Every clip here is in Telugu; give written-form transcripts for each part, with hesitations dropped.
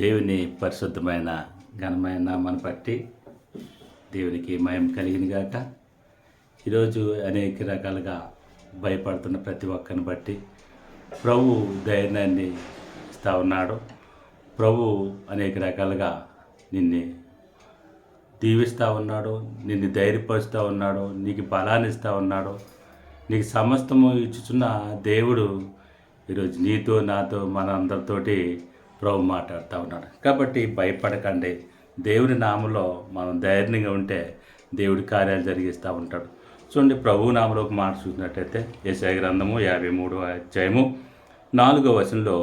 దేవుని పరిశుద్ధమైన ఘనమైన నామాన్ని బట్టి దేవునికి మహిమ కలిగిన గాక. ఈరోజు అనేక రకాలుగా భయపడుతున్న ప్రతి ఒక్కరిని బట్టి ప్రభు ధైర్యాన్ని ఇస్తూ ఉన్నాడు. ప్రభు అనేక రకాలుగా నిన్ను దీవిస్తూ ఉన్నాడు, నిన్ను ధైర్యపరుస్తూ ఉన్నాడు, నీకు బలాన్ని ఇస్తూ ఉన్నాడు. నీకు సమస్తము ఇచ్చుచున్న దేవుడు ఈరోజు నీతో నాతో మన అందరితోటి ప్రభు మాట్లాడుతూ ఉన్నాడు. కాబట్టి భయపడకండి. దేవుని నామంలో మనం ధైర్యంగా ఉంటే దేవుడి కార్యాలు జరిగిస్తూ ఉంటాడు. చూడండి, ప్రభు నామంలో ఒక మాట చూసినట్టయితే యెషయా గ్రంథము 53వ అధ్యాయము 4వ వచనంలో,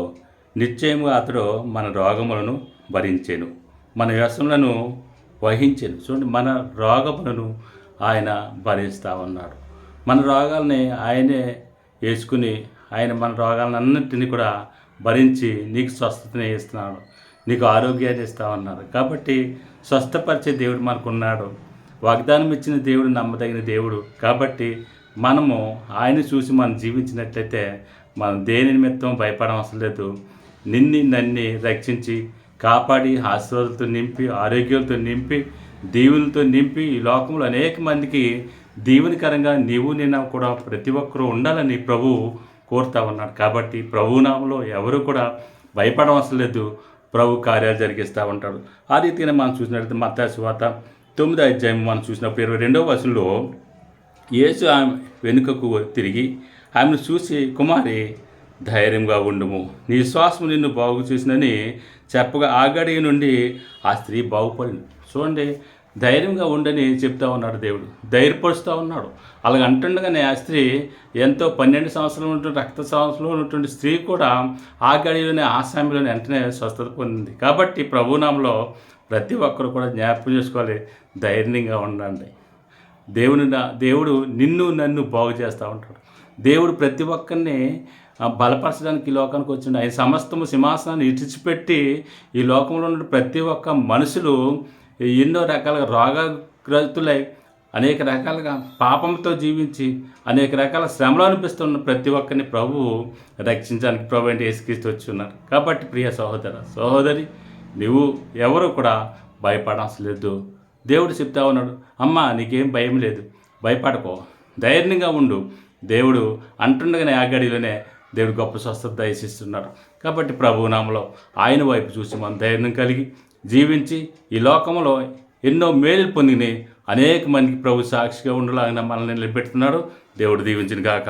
నిశ్చయముగా అతడు మన రోగములను భరించెను, మన వ్యసనలను వహించెను. చూడండి, మన రోగములను ఆయన భరిస్తూ ఉన్నాడు. మన రోగాల్ని ఆయనే వేసుకుని ఆయన మన రోగాలన్నింటినీ కూడా భరించి నీకు స్వస్థతని ఇస్తున్నాడు, నీకు ఆరోగ్యాన్ని ఇస్తా ఉన్నాడు. కాబట్టి స్వస్థపరిచే దేవుడు మనకున్నాడు. వాగ్దానం ఇచ్చిన దేవుడు నమ్మదగిన దేవుడు. కాబట్టి మనము ఆయన చూసి మనం జీవించినట్లయితే మనం దేని నిమిత్తం భయపడవసరం లేదు. నన్ను రక్షించి కాపాడి ఆశీర్వాదాలతో నింపి ఆరోగ్యాలతో నింపి దీవులతో నింపి ఈ లోకంలో అనేక మందికి దీవెనకరంగా నీవు నిన్న కూడా ప్రతి ఒక్కరూ ఉండాలని ప్రభు కోరుతా ఉన్నాడు. కాబట్టి ప్రభు నామంలో ఎవరు కూడా భయపడవసరం లేదు. ప్రభు కార్యాలు జరిగిస్తూ ఉంటాడు. ఆ రీతిగా మనం చూసినట్లయితే మత్తయి సువార్త 9వ అధ్యాయం మనం చూసినప్పుడు 22వ వచనంలో యేసు ఆమె వెనుకకు తిరిగి ఆమెను చూసి, కుమారి ధైర్యంగా ఉండుము, నీ విశ్వాసము నిన్ను బాగు చేసిందని చెప్పగా ఆ గడియ నుండి ఆ స్త్రీ బాగుపడింది. చూడండి, ధైర్యంగా ఉండని చెప్తా ఉన్నాడు దేవుడు, ధైర్యపరుస్తూ ఉన్నాడు. అలాగ అంటుండగానే ఆ స్త్రీ ఎంతో 12 సంవత్సరాలు ఉన్నటువంటి రక్త సంవత్సరంలో ఉన్నటువంటి స్త్రీ కూడా ఆ గడిలోనే ఆ సమయంలోనే వెంటనే స్వస్థత పొందింది. కాబట్టి ప్రభునామంలో ప్రతి ఒక్కరు కూడా జ్ఞాపకం చేసుకోవాలి, ధైర్యంగా ఉండండి. దేవుడు నిన్ను నన్ను బాగు చేస్తూ ఉంటాడు. దేవుడు ప్రతి ఒక్కరిని బలపరచడానికి ఈ లోకానికి వచ్చిండు. ఆయన సమస్తము సింహాసనాన్ని ఇడిచిపెట్టి ఈ లోకంలో ఉన్న ప్రతి ఒక్క మనుషులు ఎన్నో రకాల రోగగ్రస్తులై అనేక రకాలుగా పాపంతో జీవించి అనేక రకాల శ్రమలు అనిపిస్తున్న ప్రతి ఒక్కరిని ప్రభువు రక్షించడానికి ప్రభు అంటే యేసుక్రీస్తు వచ్చి ఉన్నారు. కాబట్టి ప్రియ సహోదరి, నువ్వు ఎవరు కూడా భయపడాల్సిన లేదు. దేవుడు చెప్తా ఉన్నాడు, అమ్మ నీకేం భయం లేదు, భయపడకో, ధైర్యంగా ఉండు. దేవుడు అంటుండగానే ఆ గడిలోనే దేవుడు గొప్ప స్వస్థత దయచేస్తున్నాడు. కాబట్టి ప్రభు నామములో ఆయన వైపు చూసి మనం ధైర్యం కలిగి జీవించి ఈ లోకంలో ఎన్నో మేలు పొందిని అనేక మందికి ప్రభు సాక్షిగా ఉండలాగిన మనల్ని నిలబెడుతున్నాడు. దేవుడు దీవించిన గాక.